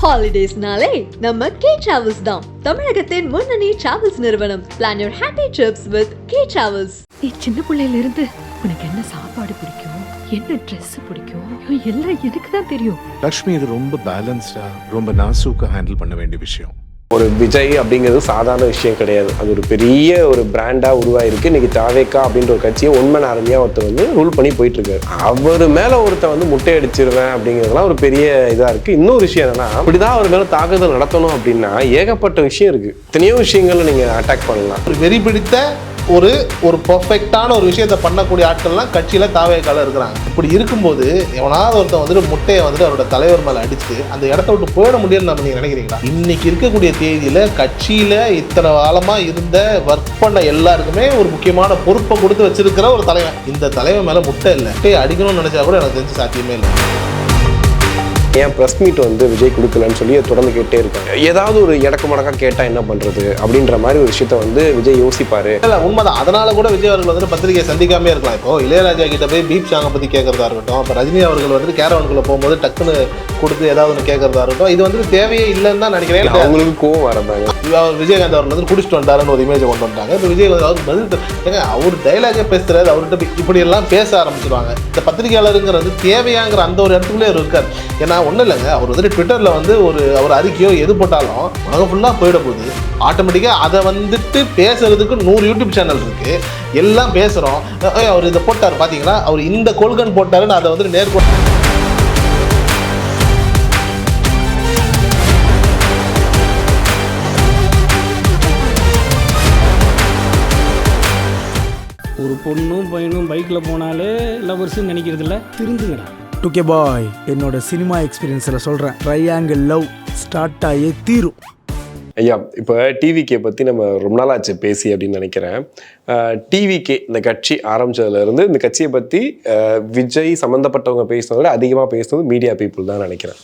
ஹாலிடேஸ்னாலே நம்ம K travels தான். தமிழகத்தின் முன்னணி டிராவல்ஸ் நிறுவனம். Plan your happy drips with K travels. நீ சின்ன பிள்ளையில இருந்து உனக்கு என்ன சாப்பாடு பிடிக்கும், என்ன ட்ரெஸ் பிடிக்கும், எல்லாம் எனக்கு தான் தெரியும். லக்ஷ்மி இது ரொம்ப பேலன்ஸ்டா, ரொம்ப நாசூக்கா ஹேண்டில் பண்ண வேண்டிய விஷயம். ஒரு விஜய் அப்படிங்கிறது சாதாரண விஷயம் கிடையாது. அது ஒரு பெரிய ஒரு பிராண்டாக உருவாயிருக்கு. இன்னைக்கு தாவேக்கா அப்படின்ற ஒரு கட்சியை ஒன்மன் ஆர்மியாக ஒருத்தர் வந்து ரூல் பண்ணி போயிட்டு இருக்காரு. அவர் மேலே ஒருத்தர் வந்து முட்டை அடிச்சிருவேன் அப்படிங்கிறதுலாம் ஒரு பெரிய இதாக இருக்குது. இன்னொரு விஷயம் என்னன்னா, அப்படிதான் அவர் மேலே தாக்குதல் நடத்தணும் அப்படின்னா ஏகப்பட்ட விஷயம் இருக்குது. எத்தனையோ விஷயங்கள்ல நீங்கள் அட்டாக் பண்ணலாம். ஒரு வெறி பிடித்த ஒரு பர்ஃபெக்டான ஒரு விஷயத்தை பண்ணக்கூடிய ஆட்கள்லாம் கட்சியில் தாவேக்கால இருக்கிறாங்க. இப்படி இருக்கும்போது எவனாவது ஒருத்தன் வந்துட்டு முட்டையை வந்துட்டு அவரோட தலைவர் மேலே அடிச்சுட்டு அந்த இடத்த விட்டு போயிட முடியும்னு நம்ம நீங்கள் நினைக்கிறீங்களா? இன்னைக்கு இருக்கக்கூடிய தேதியில் கட்சியில் இத்தனை காலமாக இருந்த ஒர்க் பண்ண எல்லாருக்குமே ஒரு முக்கியமான பொறுப்பை கொடுத்து வச்சிருக்கிற ஒரு தலைவன். இந்த தலைவன் மேலே முட்டை இல்லை, முட்டையை அடிக்கணும்னு நினச்சா கூட எனக்கு தெரிஞ்சு சாத்தியமே இல்லை. ஏன் ப்ரெஸ் மீட் வந்து விஜய் கொடுக்கலன்னு சொல்லி தொடர்ந்து கேட்டே இருக்காங்க. ஏதாவது ஒரு இடக்கு மடக்கா கேட்டால் என்ன பண்ணுறது அப்படின்ற மாதிரி ஒரு விஷயத்த வந்து விஜய் யோசிப்பார். இல்லை உண்மைதான். அதனால கூட விஜய் அவர்கள் வந்துட்டு பத்திரிகையை சந்திக்காமே இருக்கலாம். இப்போ இளையராஜா கிட்ட போய் பீப் சாங்கை பற்றி கேட்கறதா இருக்கட்டும், இப்போ ரஜினி அவர்கள் வந்துட்டு கேரவனுக்குள்ளே போகும்போது டக்குன்னு கொடுத்து ஏதாவது ஒன்று கேட்கறதா இருக்கட்டும், இது வந்துட்டு தேவையே இல்லைன்னு தான் நினைக்கிறேன். அவங்களுக்கு கோவம் வரந்தாங்க. அவர் விஜயகாந்த் அவர்கள் வந்து குடிச்சிட்டு வந்தாருன்னு ஒரு இமேஜை கொண்டு வந்துட்டாங்க. இப்போ விஜய் அவர் பதில் ஏங்க அவர் டைலாகே பேசுறாரு, அவர்கிட்ட இப்படி எல்லாம் பேச ஆரம்பிச்சிருவாங்க. இந்த பத்திரிகையாளருங்கிறது தேவையாங்கிற அந்த ஒரு இடத்துக்குள்ளே அவர் இருக்கார். ஏன்னா ஒன்றும் இல்லைங்க, அவர் வந்துட்டு ட்விட்டரில் வந்து அவர் அறிக்கையோ எது போட்டாலும் உலகம் ஃபுல்லாக போயிட போகுது. ஆட்டோமேட்டிக்காக அதை வந்துட்டு பேசுறதுக்கு 100 யூடியூப் சேனல் இருக்கு, எல்லாம் பேசுகிறோம். அவர் இதை போட்டார் பார்த்தீங்களா, அவர் இந்த கொள்கன் போட்டாருன்னு அதை வந்துட்டு நேர்கொண்டு ஒரு பொண்ணும் பையனும் பைக்கில் போனாலே லவர்ஸ்ன்னு நினைக்கிறதில்ல, திருந்துங்கடா. டூகே பாய், என்னோட சினிமா எக்ஸ்பீரியன்ஸில் சொல்கிறேன், ட்ரையாங்கிள் லவ் ஸ்டார்ட் ஆகியே தீரும். ஐயா, இப்போ டிவிகே பற்றி நம்ம ரொம்ப நாள் ஆச்சு பேசி அப்படின்னு நினைக்கிறேன். டிவிகே இந்த கட்சி ஆரம்பித்ததுலேருந்து இந்த கட்சியை பற்றி விஜய் சம்மந்தப்பட்டவங்க பேசுனதை விட அதிகமாக பேசுனது மீடியா பீப்புள் தான் நினைக்கிறேன்.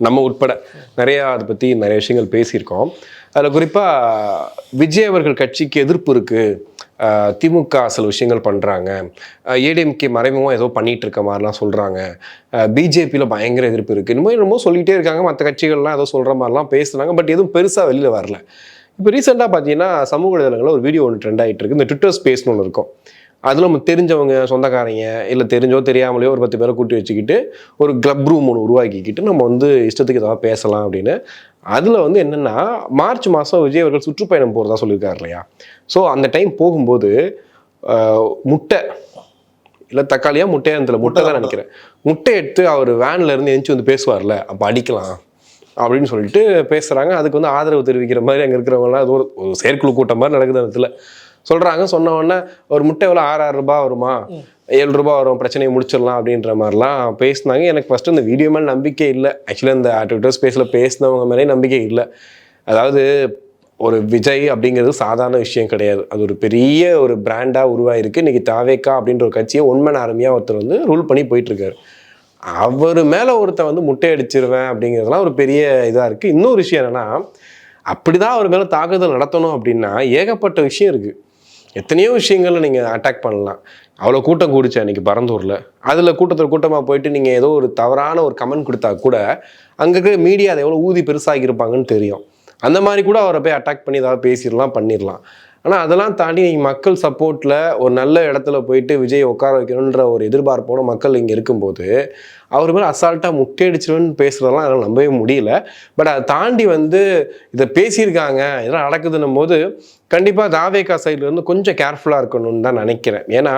நம்ம உட்பட நிறையா அதை பற்றி நிறைய விஷயங்கள் பேசியிருக்கோம். அதில் குறிப்பாக விஜய் அவர்கள் கட்சிக்கு எதிர்ப்பு இருக்குது, திமுக சில விஷயங்கள் பண்ணுறாங்க, ஏடிஎம்கே மறைமுகமாக ஏதோ பண்ணிகிட்டு இருக்க மாதிரிலாம் சொல்கிறாங்க, பிஜேபியில் பயங்கர எதிர்ப்பு இருக்குது, இந்த மாதிரி ரொம்ப சொல்லிகிட்டே இருக்காங்க. மற்ற கட்சிகள்லாம் ஏதோ சொல்கிற மாதிரிலாம் பேசுகிறாங்க. பட் எதுவும் பெருசாக வெளியில் வரல. இப்போ ரீசெண்டாக பார்த்தீங்கன்னா சமூக வலைதளங்களில் ஒரு வீடியோ ஒன்று ட்ரெண்ட் ஆகிட்டு இருக்குது. இந்த ட்விட்டர் ஸ்பேஸ்னு ஒன்று இருக்கும். அதில் நம்ம தெரிஞ்சவங்க, சொந்தக்காரங்க, இல்லை தெரிஞ்சோ தெரியாமலையோ ஒரு 10 பேரை கூட்டி வச்சுக்கிட்டு ஒரு கிளப் ரூம் ஒன்று உருவாக்கிக்கிட்டு நம்ம வந்து இஷ்டத்துக்கு ஏதாவது பேசலாம் அப்படின்னு. அதில் வந்து என்னென்னா, மார்ச் மாதம் விஜய் அவர்கள் சுற்றுப்பயணம் போகிறதா சொல்லியிருக்காரு இல்லையா? ஸோ அந்த டைம் போகும்போது முட்டை இல்லை தக்காளியாக முட்டையாக முட்டை தான் நினைக்கிறேன், முட்டை எடுத்து அவர் வேனில் இருந்து எழுந்துச்சி வந்து பேசுவார்ல, அப்போ அடிக்கலாம் அப்படின்னு சொல்லிட்டு பேசுகிறாங்க. அதுக்கு வந்து ஆதரவு தெரிவிக்கிற மாதிரி அங்கே இருக்கிறவங்கலாம் அது ஒரு செயற்குழு கூட்டம் மாதிரி நடக்குது. இடத்துல சொல்கிறாங்க. சொன்ன உடனே ஒரு முட்டை எவ்வளோ 6 ரூபாய் வருமா, 7 ரூபாய் வரும், பிரச்சனையை முடிச்சிடலாம் அப்படின்ற மாதிரிலாம் பேசினாங்க. எனக்கு ஃபஸ்ட்டு இந்த வீடியோ மேலே நம்பிக்கை இல்லை. ஆக்சுவலாக இந்த ட்விட்டர் ஸ்பேஸில் பேசினவங்க மேலே நம்பிக்கை இல்லை. அதாவது ஒரு விஜய் அப்படிங்கிறது சாதாரண விஷயம் கிடையாது. அது ஒரு பெரிய ஒரு பிராண்டாக உருவாயிருக்கு. இன்றைக்கி தாவேக்கா அப்படின்ற ஒரு கட்சியை ஒன்மன் ஆர்மியாக ஒருத்தர் வந்து ரூல் பண்ணி போயிட்டுருக்காரு. அவர் மேலே ஒருத்தர் வந்து முட்டை அடிச்சிருவேன் அப்படிங்கிறதுலாம் ஒரு பெரிய இதாக இருக்குது. இன்னொரு விஷயம் என்னென்னா, அப்படி தான் அவர் மேலே தாக்குதல் நடத்தணும் அப்படின்னா ஏகப்பட்ட விஷயம் இருக்குது. எத்தனையோ விஷயங்கள்ல நீங்கள் அட்டாக் பண்ணலாம். அவ்வளோ கூட்டம் கூடிச்சு அன்றைக்கி பரந்தூரில். அதில் கூட்டமாக போயிட்டு நீங்கள் ஏதோ ஒரு தவறான ஒரு கமெண்ட் கொடுத்தா கூட அங்கே இருக்கிற மீடியா அதை எவ்வளோ ஊதி பெருசாகியிருப்பாங்கன்னு தெரியும். அந்த மாதிரி கூட அவரை போய் அட்டாக் பண்ணி ஏதாவது பேசிடலாம், பண்ணிடலாம். ஆனால் அதெல்லாம் தாண்டி நீங்கள் மக்கள் சப்போர்ட்டில் ஒரு நல்ல இடத்துல போயிட்டு விஜய் உட்கார வைக்கணுன்ற ஒரு எதிர்பார்ப்போட மக்கள் இங்கே இருக்கும்போது அவர் மேலே அசால்ட்டாக முட்டையடிச்சிடுன்னு பேசுகிறதெல்லாம் என்னால் நம்பவே முடியல. பட் அதை தாண்டி வந்து இதை பேசியிருக்காங்க, இதெல்லாம் நடக்குதுன்னும் போது கண்டிப்பாக தாவேக்கா சைட்லேருந்து கொஞ்சம் கேர்ஃபுல்லாக இருக்கணும்னு தான் நினைக்கிறேன். ஏன்னா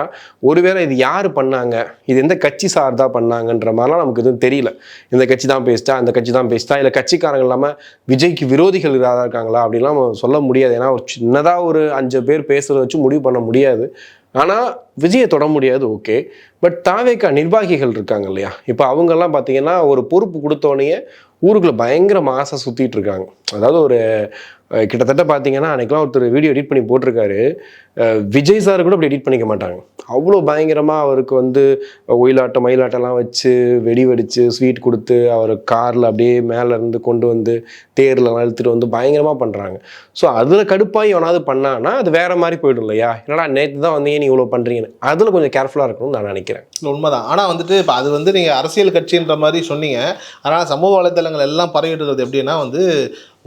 ஒருவேளை இது யார் பண்ணாங்க, இது எந்த கட்சி சார்தான் பண்ணாங்கன்ற மாதிரிலாம் நமக்கு எதுவும் தெரியல. இந்த கட்சி தான் பேசிட்டா, அந்த கட்சி தான் பேசிட்டா, இல்லை கட்சிக்காரங்க இல்லாமல் விஜய்க்கு விரோதிகள் இதாக இருக்காங்களா அப்படின்லாம் சொல்ல முடியாது. ஏன்னா ஒரு சின்னதாக ஒரு 5 பேர் பேசுகிறத வச்சு முடிவு பண்ண முடியாது. ஆனால் விஜயை தொட முடியாது, ஓகே. பட் தாவேக்கா நிர்வாகிகள் இருக்காங்க இல்லையா, இப்போ அவங்கெல்லாம் பார்த்தீங்கன்னா ஒரு பொறுப்பு கொடுத்தோடனே ஊருக்குள்ளே பயங்கர மாசாக சுற்றிட்டு இருக்காங்க. அதாவது கிட்டத்தட்ட பார்த்தீங்கன்னா அன்றைக்கெலாம் ஒருத்தர் வீடியோ எடிட் பண்ணி போட்டிருக்காரு. விஜய் சார் கூட அப்படி எடிட் பண்ணிக்க மாட்டாங்க. அவ்வளோ பயங்கரமாக அவருக்கு வந்து ஒயிலாட்டம் மயிலாட்டம்லாம் வச்சு வெடி வெடித்து ஸ்வீட் கொடுத்து அவர் காரில் அப்படியே மேலேருந்து கொண்டு வந்து தேர்லாம் இழுத்துட்டு வந்து பயங்கரமாக பண்ணுறாங்க. ஸோ அதில் கடுப்பாக எவனாவது பண்ணான்னா அது வேறு மாதிரி போய்டும் இல்லையா? என்னடா நேற்று தான் வந்து நீ இவ்வளோ பண்ணுறீங்கன்னு அதில் கொஞ்சம் கேர்ஃபுல்லாக இருக்கணும்னு நான் நினைக்கிறேன். உண்மைதான். ஆனால் வந்துட்டு இப்போ அது வந்து நீங்கள் அரசியல் கட்சின்ற மாதிரி சொன்னீங்க. ஆனால் சமூக வலைத்தளங்கள் எல்லாம் பரவிட்டு இருக்கிறது எப்படின்னா வந்து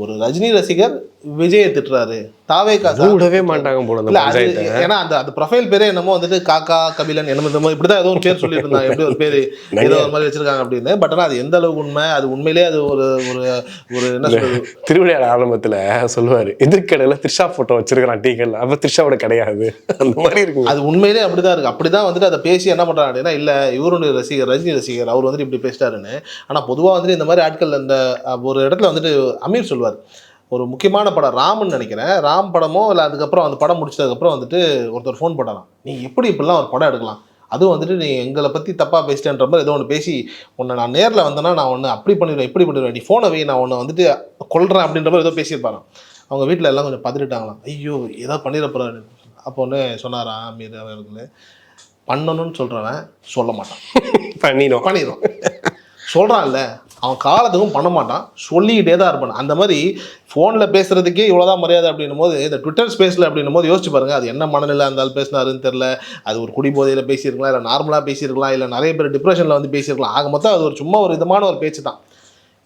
ஒரு ரஜினி ரசிகர் விஜயை திட்டுறாரு, தாவேகா விடவே மாட்டாங்க போல. இல்ல அது ஏன்னா அந்த ப்ரொஃபைல் பேரே என்னமோ வந்துட்டு காக்கா கபிலன் என்னமோ இந்த மாதிரி இப்படிதான் ஏதோ ஒரு பேர் சொல்லிட்டு இருந்தாங்க, எப்படி ஒரு பேர் ஏதோ ஒரு மாதிரி வச்சிருக்காங்க அப்படின்னு. பட் ஆனால் அது எந்த அளவுக்கு உண்மை, அது உண்மையிலேயே அது ஒரு ஒரு ஒரு என்ன சொல்றது, திருவிளையாட ஆரம்பத்தில் சொல்லுவார் எதிர்கடையில் த்ரிஷா ஃபோட்டோ வச்சிருக்கிறான் டீக்கல்ல, அப்போ த்ரிஷாவோட கிடையாது அந்த மாதிரி இருக்கு. அது உண்மையிலேயே அப்படிதான் இருக்கு. அப்படிதான் வந்துட்டு அதை பேசி என்ன பண்றாங்க அப்படின்னா, இல்லை இவருடைய ரசிகர் ரஜினி ரசிகர் அவர் வந்துட்டு இப்படி பேசிட்டாருன்னு. ஆனால் பொதுவாக வந்துட்டு இந்த மாதிரி ஆட்கள் இந்த ஒரு இடத்துல வந்துட்டு அமீர் சொல்லுவார், ஒரு முக்கியமான படம் ராம்னு நினைக்கிறேன், ராம் படமோ இல்லை அதுக்கப்புறம் அந்த படம் முடிச்சதுக்கப்புறம் வந்துட்டு ஒருத்தர் ஃபோன் போட்டாராம், நீ எப்படி இப்படிலாம் ஒரு படம் எடுக்கலாம், அதுவும் வந்துட்டு நீ எங்களை பற்றி தப்பாக பேசிட்டேன்ற மாதிரி ஏதோ ஒன்று பேசி, உன்னை நான் நேரில் வந்தேன்னா நான் ஒன்று அப்படி பண்ணிடுவேன் இப்படி பண்ணிடுவேன், நீ ஃபோனை வை நான் ஒன்று வந்துட்டு கொல்றேன் அப்படின்ற மாதிரி ஏதோ பேசியிருப்பாராம். அவங்க வீட்டில் எல்லாம் கொஞ்சம் பதறிட்டாங்களாம், ஐயோ ஏதோ பண்ணிட போகிறாரு. அப்போ ஒன்று சொன்னாராம் அமீர் அவர்கள், பண்ணணும்னு சொல்கிறவன் சொல்ல மாட்டான், பண்ணிடுவான் சொல்கிறான்ல அவன் காலத்துக்கும் பண்ண மாட்டான், சொல்லிக்கிட்டே தான் இருப்பான். அந்த மாதிரி ஃபோனில் பேசுகிறதுக்கே இவ்வளோதான் மரியாதை அப்படின்னும் போது இந்த ட்விட்டர் ஸ்பேஸில் அப்படின்னும் போது யோசிச்சு பாருங்கள், அது என்ன மனநிலை இருந்தாலும் பேசினாருன்னு தெரில. அது ஒரு குடிபோதையில் பேசியிருக்கலாம், இல்லை நார்மலாக பேசியிருக்கலாம், இல்லை நிறைய பேர் டிப்ரெஷனில் வந்து பேசியிருக்கலாம். ஆக மொத்தம் அது ஒரு சும்மா ஒரு விதமான ஒரு பேச்சு தான்.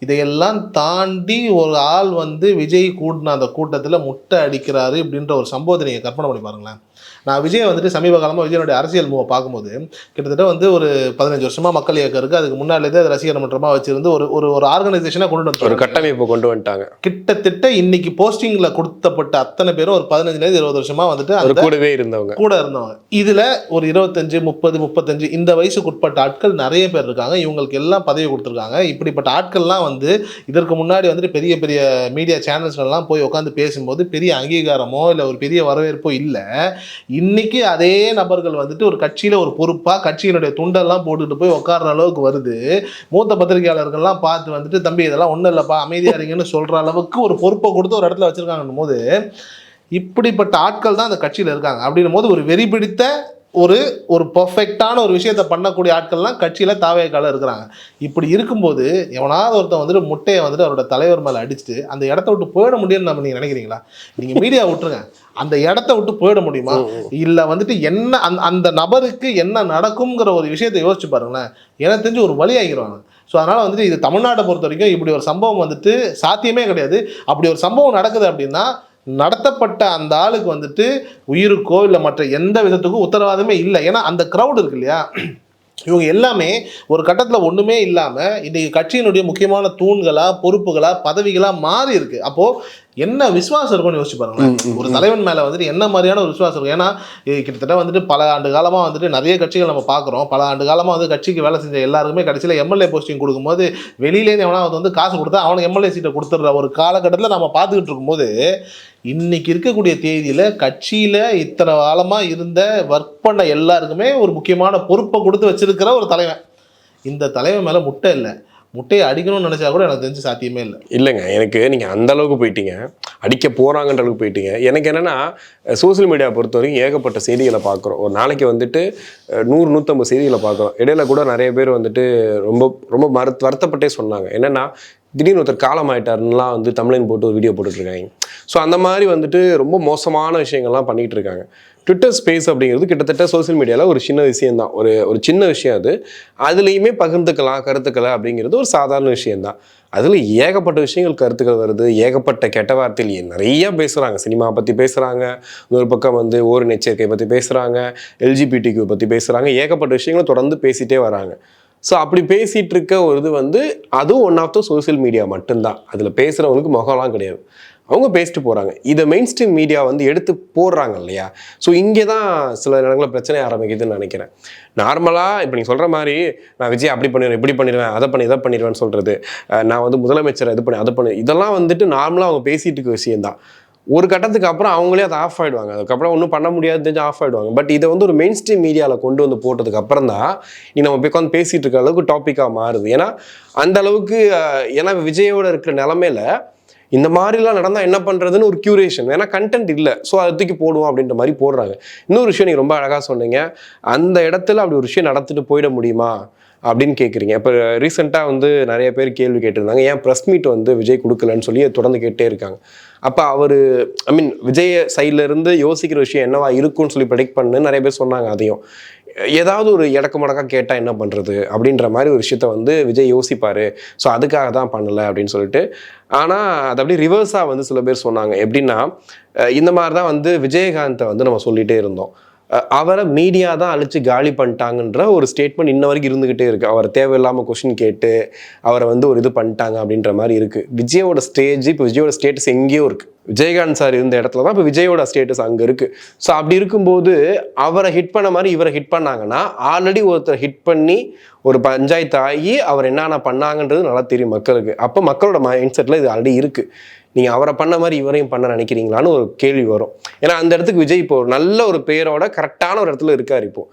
இதையெல்லாம் தாண்டி ஒரு ஆள் வந்து விஜய் கூட்டின அந்த கூட்டத்தில் முட்டை அடிக்கிறாரு அப்படின்ற ஒரு சம்பவத்தை நீங்கள் கற்பனை பண்ணி பாருங்களேன். நான் விஜய் வந்துட்டு சமீப காலமாக விஜயனுடைய அரசியல் மூவை பார்க்கும்போது கிட்டத்தட்ட வந்து ஒரு 15 வருஷமாக மக்கள் இயக்கம் இருக்குது, அதுக்கு முன்னாடிலேருந்து அது ரசிகர் மன்றமாக வச்சிருந்து ஒரு ஒரு ஆர்கனைசேஷனாக கொண்டு வந்து ஒரு கட்டமைப்பு கொண்டு வந்துட்டாங்க. கிட்டத்தட்ட இன்னைக்கு போஸ்டிங்கில் கொடுத்தப்பட்ட அத்தனை பேரும் ஒரு 15 20 வருஷமாக வந்துட்டு அந்த கூடவே இருந்தவங்க இதில் ஒரு 25 30 35 இந்த வயசுக்குட்பட்ட ஆட்கள் நிறைய பேர் இருக்காங்க. இவங்களுக்கு எல்லாம் பதவி கொடுத்துருக்காங்க. இப்படிப்பட்ட ஆட்கள்லாம் வந்து இதற்கு முன்னாடி வந்துட்டு பெரிய பெரிய மீடியா சேனல்ஸ்லாம் போய் உட்காந்து பேசும்போது பெரிய அங்கீகாரமோ இல்லை ஒரு பெரிய வரவேற்போ இல்லை. இன்னைக்கு அதே நபர்கள் வந்துட்டு ஒரு கட்சியில் ஒரு பொறுப்பாக கட்சியினுடைய துண்டெல்லாம் போட்டுட்டு போய் உட்கார்ற அளவுக்கு வருது. மூத்த பத்திரிகையாளர்கள்லாம் பார்த்து வந்துட்டு தம்பி இதெல்லாம் ஒன்றும் இல்லைப்பா அமைதியாக இருங்கன்னு சொல்கிற அளவுக்கு ஒரு பொறுப்பை கொடுத்து ஒரு இடத்துல வச்சுருக்காங்கன்னும் போது இப்படிப்பட்ட ஆட்கள் தான் அந்த கட்சியில் இருக்காங்க. அப்படின்னும் போது ஒரு வெறி பிடித்த ஒரு பர்ஃபெக்டான ஒரு விஷயத்தை பண்ணக்கூடிய ஆட்கள்லாம் கட்சியில் தாவேக்கால இருக்கிறாங்க. இப்படி இருக்கும்போது எவனாவது ஒருத்தன் வந்துட்டு முட்டையை வந்துட்டு அவரோட தலைவர் மேலே அடிச்சுட்டு அந்த இடத்த விட்டு போயிட முடியும்னு நம்ம நீங்கள் நினைக்கிறீங்களா? நீங்கள் மீடியா விட்டுருங்க, அந்த இடத்த விட்டு போயிட முடியுமா? இல்லை வந்துட்டு என்ன அந்த நபருக்கு என்ன நடக்குங்கிற ஒரு விஷயத்தை யோசிச்சு பாருங்களேன். எனக்கு தெரிஞ்சு ஒரு வழி ஆகிடுவாங்க. ஸோ அதனால் வந்துட்டு இது தமிழ்நாட்டை பொறுத்த வரைக்கும் இப்படி ஒரு சம்பவம் வந்துட்டு சாத்தியமே கிடையாது. அப்படி ஒரு சம்பவம் நடக்குது அப்படின்னா நடத்தப்பட்ட அந்த ஆளுக்கு வந்துட்டு உயிருக்கோ இல்லை மற்ற எந்த விதத்துக்கும் உத்தரவாதமே இல்லை. ஏன்னா அந்த க்ரௌட் இருக்கு இல்லையா, இவங்க எல்லாமே ஒரு கட்டத்தில் ஒன்றுமே இல்லாமல் இன்றைக்கி கட்சியினுடைய முக்கியமான தூண்களாக பொறுப்புகளாக பதவிகளாக மாறி இருக்கு. அப்போது என்ன விசுவாசம் இருக்கும்னு யோசிச்சு பாருங்களேன். ஒரு தலைவன் மேலே வந்துட்டு என்ன மாதிரியான ஒரு விசுவாசம் இருக்கும்? ஏன்னா கிட்டத்தட்ட வந்துட்டு பல ஆண்டு காலமாக வந்துட்டு நிறைய கட்சிகள் நம்ம பார்க்குறோம். பல ஆண்டு காலமாக வந்து கட்சிக்கு வேலை செஞ்ச எல்லாருக்குமே கடைசியில் எம்எல்ஏ போஸ்டிங் கொடுக்கும்போது வெளியிலேருந்து எவனா வந்து காசு கொடுத்தா அவனுக்கு எம்எல்ஏ சீட்டை கொடுத்துட்ற ஒரு காலகட்டத்தில் நம்ம பார்த்துக்கிட்டு இருக்கும்போது இன்னைக்கு இருக்கக்கூடிய தேதியில் கட்சியில் இத்தனை காலமாக இருந்த ஒர்க் பண்ண எல்லாருக்குமே ஒரு முக்கியமான பொறுப்பை கொடுத்து வச்சிருக்கிற ஒரு தலைவன். இந்த தலைவன் மேலே முட்டை இல்லை, முட்டையை அடிக்கணும்னு நினச்சா கூட எனக்கு தெரிஞ்சு சாத்தியமே இல்லைங்க. எனக்கு நீங்கள் அந்த அளவுக்கு போயிட்டீங்க, அடிக்க போகிறாங்கன்ற அளவுக்கு போயிட்டீங்க. எனக்கு என்னென்னா சோசியல் மீடியா பொறுத்த வரைக்கும் ஏகப்பட்ட செய்திகளை பார்க்குறோம். ஒரு நாளைக்கு வந்துட்டு 100-150 செய்திகளை பார்க்குறோம். இடையில கூட நிறைய பேர் வந்துட்டு ரொம்ப ரொம்ப வருத்தப்பட்டே சொன்னாங்க. என்னென்னா திடீர்னு ஒருத்தர் காலம் ஆகிட்டாருலாம் வந்து தமிழின் போட்டு ஒரு வீடியோ போட்டுட்ருக்காங்க. ஸோ அந்த மாதிரி வந்துட்டு ரொம்ப மோசமான விஷயங்கள்லாம் பண்ணிகிட்டு இருக்காங்க. ட்விட்டர் ஸ்பேஸ் அப்படிங்கிறது கிட்டத்தட்ட சோசியல் மீடியாவில் ஒரு சின்ன விஷயந்தான், ஒரு சின்ன விஷயம். அதுலேயுமே பகிர்ந்துக்கலாம் கருத்துக்களை அப்படிங்கிறது ஒரு சாதாரண விஷயந்தான். அதில் ஏகப்பட்ட விஷயங்கள் கருத்துக்கள் வருது, ஏகப்பட்ட கெட்ட வார்த்தையில் நிறைய பேசுகிறாங்க. சினிமா பற்றி பேசுகிறாங்க, இன்னொரு பக்கம் வந்து ஓரின எச்சரிக்கை பற்றி பேசுகிறாங்க, எல்ஜிபிடிக்யூ பற்றி பேசுகிறாங்க, ஏகப்பட்ட விஷயங்களை தொடர்ந்து பேசிகிட்டே வராங்க. ஸோ அப்படி பேசிகிட்டு இருக்க ஒரு இது வந்து அதுவும் one of the social media மட்டும்தான். அதில் பேசுகிறவங்களுக்கு முகம்லாம் கிடையாது, அவங்க பேசிட்டு போகிறாங்க. இதை மெயின் ஸ்ட்ரீம் மீடியா வந்து எடுத்து போடுறாங்க இல்லையா? ஸோ இங்கே தான் சில இடங்களில் பிரச்சனை ஆரம்பிக்குதுன்னு நினைக்கிறேன். நார்மலாக இப்போ நீங்கள் சொல்கிற மாதிரி நான் விஜய் அப்படி பண்ணிடுவேன் இப்படி பண்ணிடுவேன் இதை பண்ணிடுவேன்னு சொல்கிறது, நான் வந்து முதலமைச்சரை அதை பண்ணி இதெல்லாம் வந்துட்டு நார்மலாக அவங்க பேசிகிட்டு இருக்க விஷயந்தான். ஒரு கட்டத்துக்கு அப்புறம் அவங்களே அதை ஆஃப் ஆகிடுவாங்க. அதுக்கப்புறம் ஒன்றும் பண்ண முடியாது தெரிஞ்சு ஆஃப் ஆகிடுவாங்க. பட் இதை வந்து ஒரு மெயின் ஸ்ட்ரீம் மீடியாவில் கொண்டு வந்து போட்டதுக்கு அப்புறம் தான் நீ நம்ம போய் உட்காந்து பேசிகிட்டு இருக்க அளவுக்கு டாப்பிக்காக மாறுது. ஏன்னா அந்த அளவுக்கு ஏன்னா விஜயோட இருக்கிற நிலமையில இந்த மாதிரிலாம் நடந்தால் என்ன பண்ணுறதுன்னு ஒரு க்யூரேஷன், ஏன்னா கண்டென்ட் இல்லை, ஸோ அதை தூக்கி போடுவோம் அப்படின்ற மாதிரி போடுறாங்க. இன்னொரு விஷயம் நீங்கள் ரொம்ப அழகாக சொன்னீங்க, அந்த இடத்துல அப்படி ஒரு விஷயம் நடத்திட்டு போயிட முடியுமா அப்படின்னு கேட்குறீங்க. இப்போ ரீசெண்டாக வந்து நிறைய பேர் கேள்வி கேட்டிருந்தாங்க, ஏன் ப்ரெஸ் மீட் வந்து விஜய் கொடுக்கலன்னு சொல்லி தொடர்ந்து கேட்டே இருக்காங்க. அப்போ அவர் விஜய் சைட்ல இருந்து யோசிக்கிற விஷயம் என்னவா இருக்கும்னு சொல்லி ப்ரெடிக்ட் பண்ணு நிறைய பேர் சொன்னாங்க. அதையும் ஏதாவது ஒரு இடக்கு மடக்கா கேட்டால் என்ன பண்ணுறது அப்படின்ற மாதிரி ஒரு விஷயத்த வந்து விஜய் யோசிப்பார், ஸோ அதுக்காக தான் பண்ணலை அப்படின்னு சொல்லிட்டு. ஆனால் அது அப்படியே ரிவர்ஸாக வந்து சில பேர் சொன்னாங்க. எப்படின்னா இந்த மாதிரி தான் வந்து விஜயகாந்தை வந்து நம்ம சொல்லிகிட்டே இருந்தோம், அவரை மீடியா தான் அழிச்சு காலி பண்ணிட்டாங்கன்ற ஒரு ஸ்டேட்மெண்ட் இன்ன வரைக்கும் இருந்துகிட்டே இருக்குது. அவர் தேவையில்லாமல் கொஸ்டின் கேட்டு அவரை வந்து ஒரு இது பண்ணிட்டாங்க அப்படின்ற மாதிரி இருக்குது. விஜயோட ஸ்டேஜ் இப்போ விஜயோட ஸ்டேட்டஸ் எங்கேயோ இருக்குது. விஜயகாந்த் சார் இருந்த இடத்துல தான் இப்போ விஜயோட ஸ்டேட்டஸ் அங்கே இருக்குது. ஸோ அப்படி இருக்கும்போது அவரை ஹிட் பண்ண மாதிரி இவரை ஹிட் பண்ணாங்கன்னா ஆல்ரெடி ஒருத்தர் ஹிட் பண்ணி ஒரு பஞ்சாயத்து ஆகி அவர் என்னென்ன பண்ணாங்கன்றது நல்லா தெரியும் மக்களுக்கு. அப்போ மக்களோட மைண்ட் செட்டில் இது ஆல்ரெடி இருக்குது. நீங்கள் அவரை பண்ண மாதிரி இவரையும் பண்ண நினைக்கிறீங்களான்னு ஒரு கேள்வி வரும். ஏன்னா அந்த இடத்துக்கு விஜய் இப்போ ஒரு நல்ல ஒரு பேரோட கரெக்டான ஒரு இடத்துல இருக்கார் இப்போது.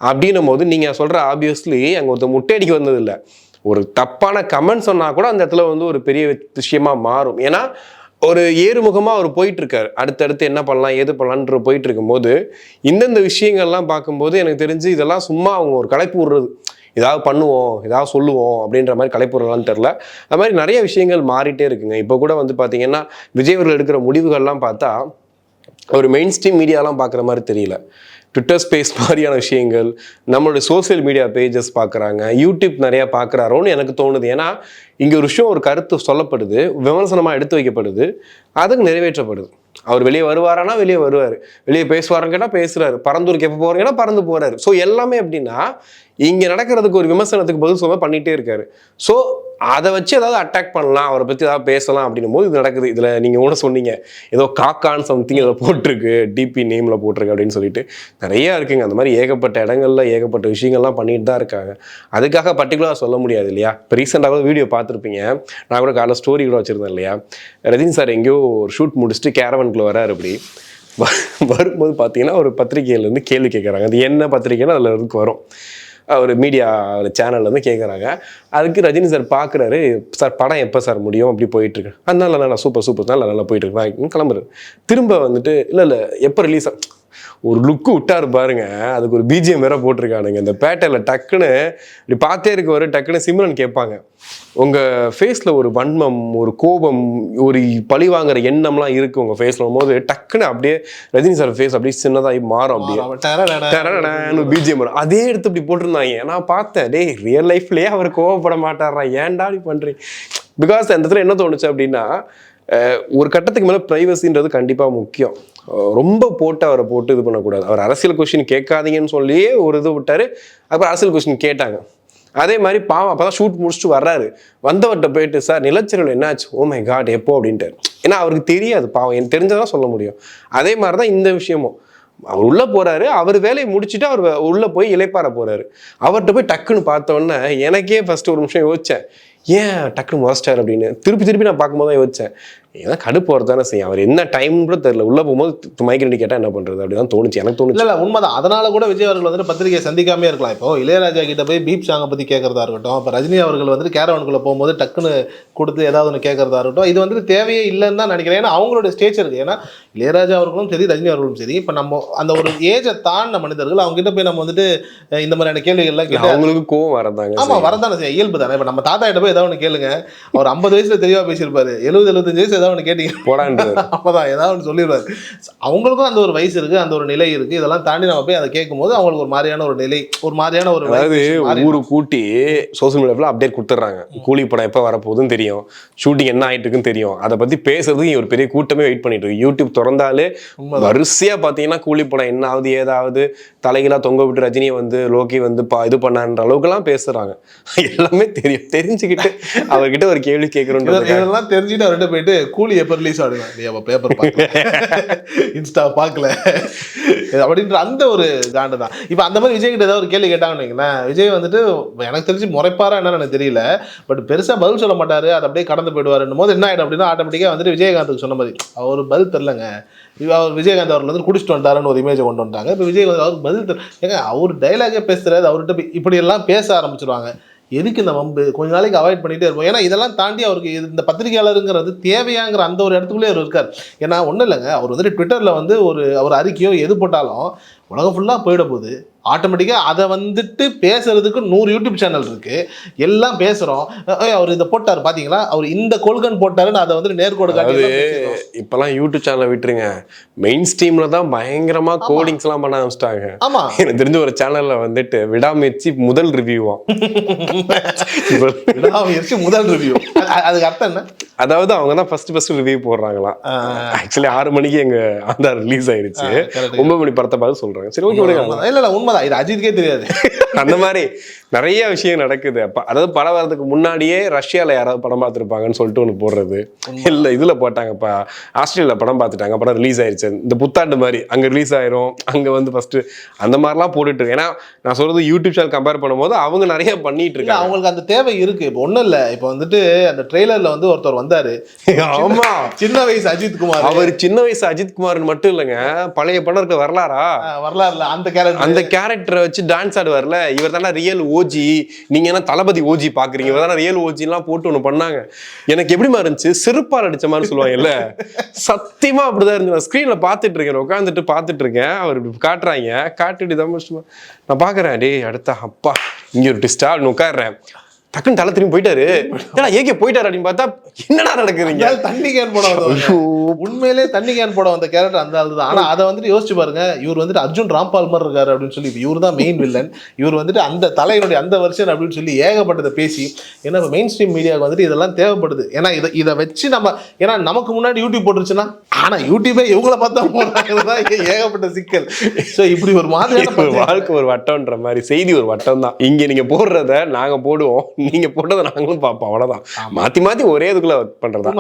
அப்படின்னும் போது நீங்கள் சொல்கிற ஆப்வியஸ்லி அங்கே ஒருத்தர் முட்டையடிக்க வந்ததில்லை, ஒரு தப்பான கமெண்ட் சொன்னால் கூட அந்த இடத்துல வந்து ஒரு பெரிய விஷயமா மாறும். ஏன்னா ஒரு ஏறுமுகமாக அவர் போயிட்டுருக்காரு, அடுத்தடுத்து என்ன பண்ணலாம் ஏது பண்ணலான்ற போயிட்டு இருக்கும்போது இந்தந்த விஷயங்கள்லாம் பார்க்கும்போது எனக்கு தெரிஞ்சு இதெல்லாம் சும்மா அவங்க ஒரு கலைப்பு விடுறது, ஏதாவது பண்ணுவோம் ஏதாவது சொல்லுவோம் அப்படின்ற மாதிரி கலைப்புறலான்னு தெரில. அது மாதிரி நிறைய விஷயங்கள் மாறிட்டே இருக்குங்க. இப்போ கூட வந்து பார்த்தீங்கன்னா விஜய் அவர்கள் எடுக்கிற முடிவுகள்லாம் பார்த்தா ஒரு மெயின் ஸ்ட்ரீம் மீடியாலாம் பார்க்குற மாதிரி தெரியல. ட்விட்டர் ஸ்பேஸ் மாதிரியான விஷயங்கள், நம்மளுடைய சோசியல் மீடியா பேஜஸ் பார்க்குறாங்க, யூடியூப் நிறையா பார்க்குறாரோன்னு எனக்கு தோணுது. ஏன்னா இங்கே ஒரு விஷயம் ஒரு கருத்து சொல்லப்படுது, விமர்சனமாக எடுத்து வைக்கப்படுது, அதுக்கு நிறைவேற்றப்படுது. அவர் வெளியே வருவாரானா வெளியே வருவார், வெளியே பேசுவாருன்னு கேட்டால் பேசுகிறாரு, பரந்தூருக்கு எப்போ போகிறீங்கன்னா பறந்து போகிறாரு. ஸோ எல்லாமே எப்படின்னா இங்கே நடக்கிறதுக்கு ஒரு விமர்சனத்துக்கு பதில் சொல்ல பண்ணிகிட்டே இருக்காரு. ஸோ அதை வச்சு ஏதாவது அட்டாக் பண்ணலாம், அவரை பற்றி ஏதாவது பேசலாம் அப்படின்னும் போது இது நடக்குது. இதில் நீங்கள் கூட சொன்னீங்க ஏதோ காக்கான்னு சம்திங் இதில் போட்டிருக்கு, டிபி நேமில் போட்டிருக்கு அப்படின்னு சொல்லிட்டு நிறையா இருக்குங்க. அந்த மாதிரி ஏகப்பட்ட இடங்கள்ல ஏகப்பட்ட விஷயங்கள்லாம் பண்ணிட்டு தான் இருக்காங்க. அதுக்காக பர்டிகுலராக சொல்ல முடியாது இல்லையா. இப்போ ரீசெண்டாக வீடியோ பார்த்துருப்பீங்க, நான் கூட காலைல ஸ்டோரி கூட வச்சுருந்தேன் இல்லையா. ரஜினி சார் எங்கேயோ ஒரு ஷூட் முடிச்சுட்டு கேரவனுக்குள்ளே வராரு. அப்படி வரும்போது பார்த்தீங்கன்னா ஒரு பத்திரிகையிலேருந்து கேள்வி கேட்குறாங்க, அது என்ன பத்திரிகைன்னு அதில் இருந்து வரும், ஒரு மீடியா சேனல்லேருந்து கேட்குறாங்க. அதுக்கு ரஜினி சார் பார்க்குறாரு, சார் படம் எப்போ சார் முடியும் அப்படி போயிட்டுருக்கு, அதனால நல்லா சூப்பர் நல்லா போயிட்டுருக்கு கிளம்புறாரு. திரும்ப வந்துட்டு இல்லை எப்போ ரிலீஸ் ஒரு லுக்கு விட்டாரு பாருங்க, அதுக்கு ஒரு பிஜிஎம் வேற போட்டிருக்கானுங்க. இந்த பேட்டையில் டக்குன்னு இப்படி பார்த்தே இருக்கவர் டக்குன்னு சிம்ரன் கேட்பாங்க, உங்கள் ஃபேஸில் ஒரு வன்மம் ஒரு கோபம் ஒரு பழி வாங்குற எண்ணம்லாம் இருக்குது உங்கள் ஃபேஸில் போது டக்குன்னு அப்படியே ரஜினி சார் ஃபேஸ் அப்படியே சின்னதாகி மாறும், அப்படியே பிஜிஎம் வரும். அதே எடுத்து இப்படி போட்டிருந்தாங்க. நான் பார்த்தேன், டேய் ரியல் லைஃப்லேயே அவர் கோவப்பட மாட்டாரா, ஏன்டா இப்படி பண்ணுறீங்க. பிகாஸ் அந்த இடத்துல என்ன தோணுச்சு அப்படின்னா ஒரு கட்டத்துக்கு மேலே ப்ரைவசின்றது கண்டிப்பாக முக்கியம். ரொம்ப அவரை போட்டு இது பண்ணக்கூடாது. அவர் அரசியல் கொஸ்டின் கேட்காதீங்கன்னு சொல்லியே ஒரு இது விட்டார், அப்புறம் அரசியல் கொஸ்டின் கேட்டாங்க. அதே மாதிரி பாவம் அப்போ தான் ஷூட் முடிச்சுட்டு வர்றாரு, வந்தவர்கிட்ட போயிட்டு சார் நிலச்சரிவில் என்னாச்சு, ஓ மை காட் எப்போ அப்படின்ட்டு. ஏன்னா அவருக்கு தெரியாது, பாவம் எனக்கு தெரிஞ்சதான் சொல்ல முடியும். அதே மாதிரி தான் இந்த விஷயமும், அவர் உள்ளே போகிறாரு, அவர் வேலையை முடிச்சுட்டு அவர் உள்ளே போய் இளைப்பாற போகிறாரு. அவர்கிட்ட போய் டக்குன்னு பார்த்தோன்னே எனக்கே ஃபஸ்ட்டு ஒரு நிமிஷம் யோசித்தேன், ஏன் டக்குன்னு மோஸ்டார் அப்படின்னு. திருப்பி நான் பார்க்கும்போது தான் யோசித்தேன், ஏன்னா கடுப்பு போகிறது தானே செய்யும், அவர் என்ன டைம் கூட தெரியல, உள்ளே போகும்போது மைக்ரெண்டி கேட்டால் என்ன பண்ணுறது அப்படிதான் தோணுச்சு, எனக்கு தோணுச்சு. இல்லை உண்மைதான். அதனால கூட விஜய் அவர்கள் வந்துட்டு பத்திரிகையை சந்திக்காமே இருக்கலாம். இப்போ இளையராஜா கிட்ட போய் பீப் சாங்கை பற்றி கேட்கறதா இருக்கட்டும், இப்போ ரஜினி அவர்கள் வந்துட்டு கேரவனுக்குள்ளே போகும்போது டக்குன்னு கொடுத்து ஏதாவது ஒன்று கேட்கறதா இருக்கட்டும், இது வந்துட்டு தேவையே இல்லைன்னு தான் நினைக்கிறேன். ஏன்னா அவங்களோட ஸ்டேஜ் இருக்குது. ஏன்னா இளையராஜா அவர்களும் சரி ரஜினி அவர்களும் சரி, இப்போ நம்ம அந்த ஒரு ஏஜை தாண்டின மனிதர்கள், அவங்க கிட்ட போய் நம்ம வந்துட்டு இந்த மாதிரியான கேள்விகள்லாம் கேட்டு அவங்களுக்கு கோவம் வரதாங்க. ஆமாம் வரதானே செய்ய இயல்பு தானே. இப்போ நம்ம தாத்தா கிட்ட போய் ஏதாவது ஒன்று கேளுங்க, அவர் 50 வயசுல தெளிவாக பேசியிருப்பாரு, 70-75 வயசு ஏதாவது ஒன்று கேட்டீங்க அப்பதான் ஏதாவது ஒன்று சொல்லிடுவாரு. அவங்களுக்கும் அந்த ஒரு வயசு இருக்கு, அந்த ஒரு நிலை இருக்கு. இதெல்லாம் தாண்டி நம்ம போய் அதை கேட்கும் போது அவங்களுக்கு ஒரு மாதிரியான ஒரு நிலை, ஒரு மாதிரியான ஒரு ஊரு கூட்டி சோசியல் மீடியாவில் அப்டேட் கொடுத்துட்றாங்க, கூலி படம் எப்போ வரப்போகுதுன்னு தெரியும், ஷூட்டிங் என்ன ஆகிட்டு இருக்குன்னு தெரியும். அதை பற்றி பேசுறதுக்கு ஒரு பெரிய கூட்டமே வெயிட் பண்ணிட்டு இருக்கு. யூடியூப் திறந்தாலே வரிசையாக பார்த்தீங்கன்னா கூலி படம் என்ன ஆகுது ஏதாவது தலைகளாக தொங்க விட்டு ரஜினியை வந்து லோக்கி வந்து இது பண்ணான்ற அளவுக்குலாம் பேசுறாங்க. எல்லாமே தெரியும். தெரிஞ்சுக்கிட்டு அவர்கிட்ட ஒரு கேள்வி கேட்கறோம், இதெல்லாம் தெரிஞ்சுட்டு அவர்கிட்ட போயிட்டு கூலி எப்போ ரிலீஸ் ஆடுங்க, பேப்பர் பார்க்கல இன்ஸ்டா பார்க்கல அப்படின்ற அந்த ஒரு காண்டு தான். இப்போ அந்த மாதிரி விஜய் கிட்ட ஏதாவது ஒரு கேள்வி கேட்டாங்கன்னு வைங்களேன், விஜய் வந்துட்டு எனக்கு தெரிஞ்சு முறைப்பாரா என்னன்னு எனக்கு தெரியல, பட் பெருசாக பதில் சொல்ல மாட்டாரு, அதை அப்படியே கடந்து போயிடுவாருன்னும் போது என்ன ஆகிடும் அப்படின்னா ஆட்டோமேட்டிக்காக வந்துட்டு விஜயகாந்துக்கு சொன்ன மாதிரி அவர் பதில் தெரிலங்க, அவர் விஜயகாந்த் அவர்கள் வந்து குடிச்சிட்டு வந்துட்டாருன்னு ஒரு இமேஜை கொண்டு வந்துட்டாங்க. இப்போ விஜய் அவருக்கு பதில் ஏங்க அவர் டைலாகே பேசுறாரு, அவர்கிட்ட இப்படி எல்லாம் பேச ஆரம்பிச்சிருவாங்க. எதுக்கு இந்த வம்பு, கொஞ்ச நாளைக்கு அவாய்ட் பண்ணிகிட்டே இருப்போம். ஏன்னா இதெல்லாம் தாண்டி அவருக்கு இந்த பத்திரிகையாளருங்கிறது தேவையாங்கிற அந்த ஒரு இடத்துக்குள்ளே அவர் இருக்கார். ஏன்னா ஒன்றும் இல்லைங்க, அவர் வந்துட்டு ட்விட்டரில் வந்து ஒரு அறிக்கையோ எது போட்டாலும் உலகம் ஃபுல்லாக போயிட போகுது. ஆட்டோமேட்டிக்காக அதை வந்துட்டு பேசுறதுக்கு 100 யூடியூப் சேனல் இருக்குது, எல்லாம் பேசுகிறோம். அவர் இதை போட்டார் பார்த்தீங்களா, அவர் இந்த கொள்கன் போட்டாருன்னு அதை வந்துட்டு நேர்கோடு காட்டி. இப்போலாம் யூடியூப் சேனலை விட்டுருங்க, மெயின் ஸ்ட்ரீமில் தான் பயங்கரமாக கோடிங்ஸ்லாம் பண்ண ஆரம்பிச்சிட்டாங்க. ஆமாம், எனக்கு தெரிஞ்ச ஒரு சேனலில் வந்துட்டு விடாமுயற்சி முதல் ரிவ்யூவாம். விடாமுயற்சி முதல் ரிவ்யூ, அதுக்கு அர்த்தம் என்ன? அதாவது அவங்க தான் ஃபர்ஸ்ட் ரிவ்யூ போடுறாங்களாம். ஆக்சுவலி 6 மணிக்கு எங்க ஆதார் ரிலீஸ் ஆயிடுச்சு, 9 மணி படத்தை பார்த்து சொல்றாங்க. சரி, ஓகே, இல்ல உண்மைதான், இது அஜித்துக்கே தெரியாது. அந்த மாதிரி நிறைய விஷயம் நடக்குது. அப்ப அதாவது படம் வரதுக்கு முன்னாடியே ரஷ்யால யாராவது படம் பார்த்துருப்பாங்கன்னு சொல்லிட்டு ஒன்று போடுறது, இல்ல இதுல போட்டாங்கப்பா ஆஸ்திரேலியால படம் பார்த்துட்டாங்க, படம் ரிலீஸ் ஆயிடுச்சு, இந்த புத்தாண்டு மாதிரி அங்க ரிலீஸ் ஆயிரும், அங்க வந்து ஃபர்ஸ்ட் அந்த மாதிரிலாம் போட்டுட்டு இருக்கு. ஏன்னா நான் சொல்றது யூடியூப் சேனல் கம்பேர் பண்ணும்போது அவங்க நிறைய பண்ணிட்டு இருக்காங்க. அவங்களுக்கு அந்த தேவை இருக்கு. இப்போ ஒன்றும் இல்லை, இப்போ வந்துட்டு அந்த ட்ரெய்லர்ல வந்து ஒருத்தர் வந்தாரு. ஆமா, சின்ன வயசு அஜித் குமார். அவர் சின்ன வயசு அஜித் குமார்னு மட்டும் இல்லைங்க, பழைய படம் இருக்க வரலாறுல அந்த கேரக்டரை வச்சு டான்ஸ் ஆடுவார்ல, இவர் தானே ரியல் ஓஜி, நீங்க என்ன தளபதி ஓஜி பாக்குறீங்க, இவர் தானே ரியல் ஓஜி எல்லாம் போட்டு ஒண்ணு பண்ணாங்க. எனக்கு எப்படிமா இருந்துச்சு, செருப்பால் அடிச்ச மாதிரி சொல்லுவாங்கல்ல, சத்தியமா அப்படிதான் இருந்துச்சு. நான் ஸ்கிரீன்ல பாத்துட்டு இருக்கேன், உட்காந்துட்டு பாத்துட்டு இருக்கேன், அவர் காட்டுறாங்க, காட்டுட்டு தான் நான் பாக்குறேன், டேய் அடுத்த அப்பா இங்க ஒரு டிஸ்டா உட்காடுறேன், டக்குன்னு தலை திரும்பி போயிட்டாரு. ஏகே போயிட்டாரு அப்படின்னு பார்த்தா என்னடா நடக்குதுங்க, தண்ணி கேன் போட உண்மையிலே தண்ணி கேன் போட வந்த கேரக்டர் அந்த ஆள் தான். ஆனா அதை வந்துட்டு யோசிச்சு பாருங்க, இவர் வந்துட்டு அர்ஜுன் ராம்பால் மாதிரி இருக்காரு அப்படின்னு சொல்லி, இவர் தான் மெயின் வில்லன், இவர் வந்துட்டு அந்த தலைவனுடைய அந்த வருஷன் அப்படின்னு சொல்லி ஏகப்பட்டதை பேசி. ஏன்னா இப்போ மெயின் ஸ்ட்ரீம் மீடியாவுக்கு வந்துட்டு இதெல்லாம் தேவைப்படுது. ஏன்னா இதை வச்சு நம்ம, ஏன்னா நமக்கு முன்னாடி யூடியூப் போட்டுருச்சுன்னா, ஆனா யூடியூபே இவங்களை பார்த்தா போடுறாங்க, ஏகப்பட்ட சிக்கல். ஸோ இப்படி ஒரு மாதிரியான வாழ்க்கை ஒரு வட்டம்ன்ற மாதிரி, செய்தி ஒரு வட்டம் தான். இங்க நீங்க போடுறத நாங்க போடுவோம், நீங்க போட்டதை நாங்களும் பார்ப்போம், அவ்வளவுதான். மாத்தி ஒரே இதுக்குள்ள ஒர்க் பண்றதா.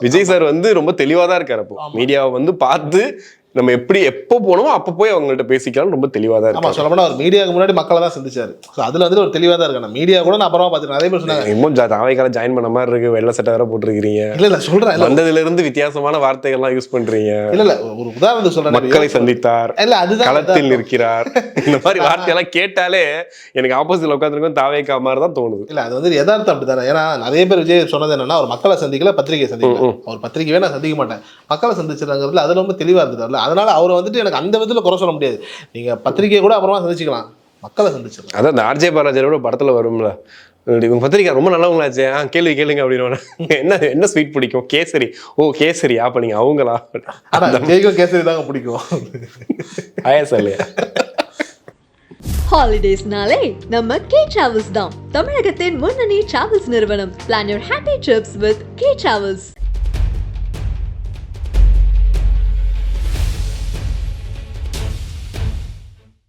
விஜய் சார் வந்து ரொம்ப தெளிவா தான் இருக்காரு. அப்போ மீடியாவை வந்து பார்த்து நம்ம எப்படி எப்போ போனோமோ அப்போ போய் அவங்கள்ட்ட பேசிக்கலாம், ரொம்ப தெளிவாக தான் இருக்கு. சொல்ல போனால் அவர் மீடியாவுக்கு முன்னாடி மக்களை தான் சந்திச்சாரு. ஸோ அதில் வந்து ஒரு தெளிவாக தான் இருக்கு. மீடியா கூட நான் அப்புறமா பார்த்துருக்கேன், அதே மாதிரி சொன்னாங்க இன்னும் தாவைக்கால ஜாயின் பண்ண மாதிரி இருக்கு, வெள்ளை சட்டை வேற போட்டிருக்கிறீங்க. இல்லை சொல்கிறேன், வந்ததுல இருந்து வித்தியாசமான வார்த்தைகள்லாம் யூஸ் பண்றீங்க. இல்லை ஒரு உதாரணத்துக்கு சொல்றேன், மக்களை சந்தித்தார், இல்லை அதுதான் களத்தில் இருக்கிறார், இந்த மாதிரி வார்த்தையெல்லாம் கேட்டாலே எனக்கு ஆப்போசிட்ல உட்காந்துருக்கும் தாவைக்கா மாதிரி தான் தோணுது. இல்லை அது வந்து யதார்த்தம் அப்படி தானே. ஏன்னா நிறைய பேர் விஜய் சொன்னது என்னன்னா, அவர் மக்களை சந்திக்கல, பத்திரிகை சந்திக்கல. அவர் பத்திரிகையே நான் சந்திக்க மாட்டேன், மக்களை சந்திச்சிருங்கிறதுல அதில் ரொம்ப தெளிவாக இருந்துட்டார்ல. அதனால அவரை வந்துட்டு எனக்கு அந்த விதத்தில் குறை சொல்ல முடியாது. நீங்க பத்திரிகையை கூட அப்புறமா சந்திச்சுக்கலாம், மக்களை சந்திச்சிடலாம். அதான் இந்த ஆர்ஜே பாலாஜியோட படத்துல வரும்ல, இவங்க பத்திரிக்கை ரொம்ப நல்லவங்களாச்சே, கேள்வி கேளுங்க அப்படின்னு. என்ன ஸ்வீட் பிடிக்கும், கேசரி. ஓ கேசரி, அப்ப நீங்க அவங்களா? கேசரி தாங்க பிடிக்கும். ஆயாசா இல்லையா? ஹாலிடேஸ்னாலே நம்ம கே டிராவல்ஸ் தான் தமிழகத்தின் முன்னணி டிராவல்ஸ் நிறுவனம். Plan your happy drips with K travels.